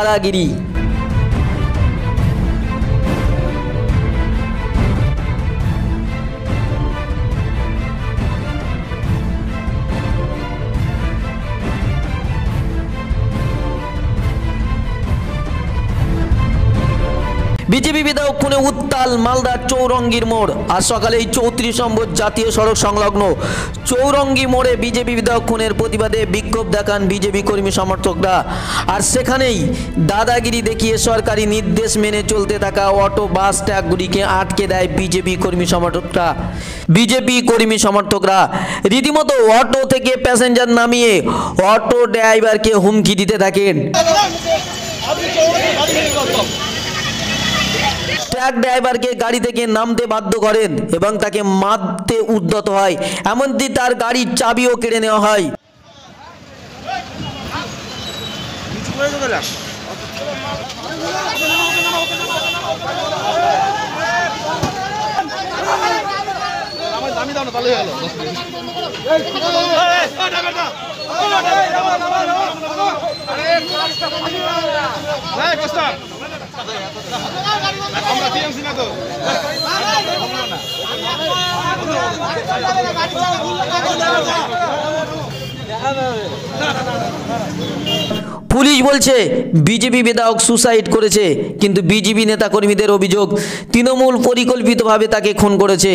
দাদাগিরি। BJP বিধায়ক খুনে উত্তাল মালদার চৌরঙ্গীর মোড়। আজ সকালে 34 নম্বর জাতীয় সড়ক সংলগ্ন চৌরঙ্গী মোড়ে বিজেপি বিধায়ক খুনের প্রতিবাদে বিক্ষোভ দেখান বিজেপি কর্মী সমর্থকরা। আর সেখানেই দাদাগিরি দেখিয়ে সরকারি নির্দেশ মেনে চলতে থাকা অটো বাস ট্রাকগুলিকে আটকে দেয় বিজেপি কর্মী সমর্থকরা রীতিমতো অটো থেকে প্যাসেঞ্জার নামিয়ে অটো ড্রাইভারকে হুমকি দিতে থাকেন। ট্রাক ড্রাইভারকে গাড়ি থেকে নামতে বাধ্য করেন এবং তাকে মারতে উদ্যত হয়, এমনকি তার গাড়ির চাবিও কেড়ে নেওয়া হয়। পুলিশ বলছে বিজেপি বিধায়ক সুসাইড করেছে, কিন্তু বিজেপি নেতাকর্মীদের অভিযোগ তৃণমূল পরিকল্পিতভাবে তাকে খুন করেছে।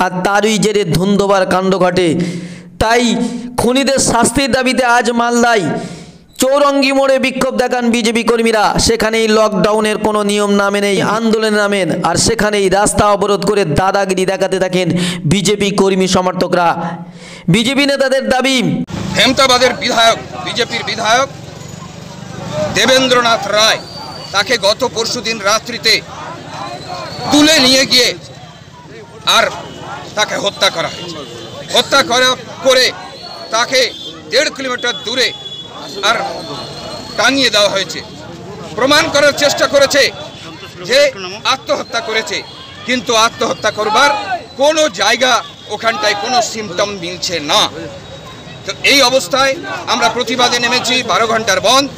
আর তারই জেরে ধুন্ধবার কাণ্ড ঘটে। তাই খুনিদের শাস্তির দাবিতে আজ মালদায় চৌরঙ্গী মোড়ে বিক্ষোভ দেখান বিজেপি কর্মীরা। সেখানেই লকডাউনের কোনো নিয়ম না মেনেই আন্দোলনে নামেন, আর সেখানেই রাস্তা অবরোধ করে দাদাগিরি দেখাতে থাকেন বিজেপি কর্মী সমর্থকরা। বিজেপি নেতাদের দাবি, হেমতাবাদের বিজেপির বিধায়ক দেবেন্দ্রনাথ রায়, তাকে গত পরশুদিন রাত্রিতে তুলে নিয়ে গিয়ে আর তাকে হত্যা করা হয়েছে। হত্যা করে তাকে 1.5 কিলোমিটার দূরে আর টাঙিয়ে দেওয়া হয়েছে। প্রমাণ করার চেষ্টা করেছে যে আত্মহত্যা করেছে, কিন্তু আত্মহত্যা করবার কোনো জায়গা ওখানটায় কোনো সিমটম মিলছে না। তো এই অবস্থায় আমরা প্রতিবাদে নেমেছি। 12 ঘন্টার বন্ধ,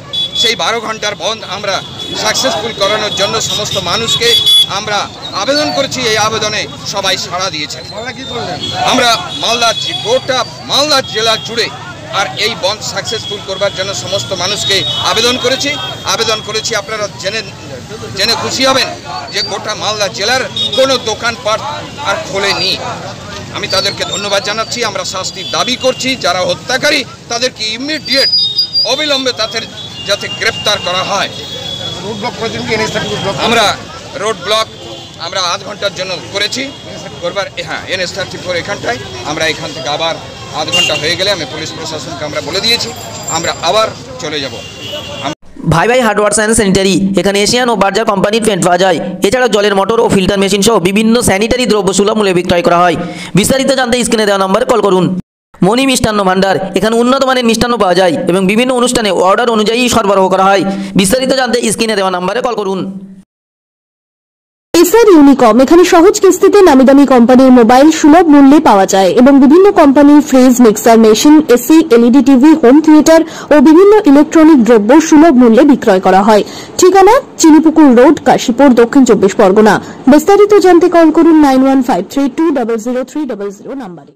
সেই 12 ঘন্টার বন্ধ আমরা সাকসেসফুল করানোর জন্য সমস্ত মানুষকে আমরা আবেদন করেছি। এই আবেদনে সবাই সাড়া দিয়েছেন। আমরা গোটা মালদা জেলা জুড়ে আর এই বন্ধ সাকসেসফুল করবার জন্য সমস্ত মানুষকে আবেদন করেছি। আপনারা জেনে খুশি হবেন যে গোটা মালদা জেলার কোনো দোকানপাট আর খোলেনি। আমি তাদেরকে ধন্যবাদ জানাচ্ছি। আমরা শাস্তির দাবি করছি। যারা হত্যাকারী তাদেরকে ইমিডিয়েট অবিলম্বে তাদের যাতে গ্রেপ্তার করা হয়। আমরা রোড ব্লক আমরা আধ ঘন্টার জন্য করেছি করবার। হ্যাঁ, NH34 এখানটায় আমরা এখান থেকে আবার আধ ঘন্টা হয়ে গেলে আমি পুলিশ প্রশাসনকে আমরা বলে দিয়েছি আমরা আবার চলে যাব। ভাই ভাই হার্ডওয়্যার অ্যান্ড স্যানিটারি, এখানে এশিয়ান ও বার্জার কোম্পানির পেন্ট পাওয়া যায়। এছাড়া জলের মোটর ও ফিল্টার মেশিন সহ বিভিন্ন স্যানিটারি দ্রব্য সুলভ মূল্যে বিক্রয় করা হয়। বিস্তারিত জানতে স্ক্রিনে দেওয়া নম্বরে কল করুন। মণি মিষ্টান্ন ভান্ডার, এখানে উন্নত মানের মিষ্টান্ন পাওয়া যায় এবং বিভিন্ন অনুষ্ঠানে অর্ডার অনুযায়ী সরবরাহ করা হয়। বিস্তারিত জানতে স্ক্রিনে দেওয়া নম্বরে কল করুন। এসআর ইউনিকম, এখানে সহজ কিস্তিতে নামি দামি কোম্পানির মোবাইল সুলভ মূল্যে পাওয়া যায় এবং বিভিন্ন কোম্পানির fridge, mixer machine, AC, LED TV, home theatre ও বিভিন্ন ইলেকট্রনিক দ্রব্য সুলভ মূল্যে বিক্রয় করা হয়। ঠিকানা চিনিপুকুর রোড, কাশীপুর, দক্ষিণ 24 পরগনা। বিস্তারিত জানতে কল করুন 9153200300 নম্বরে।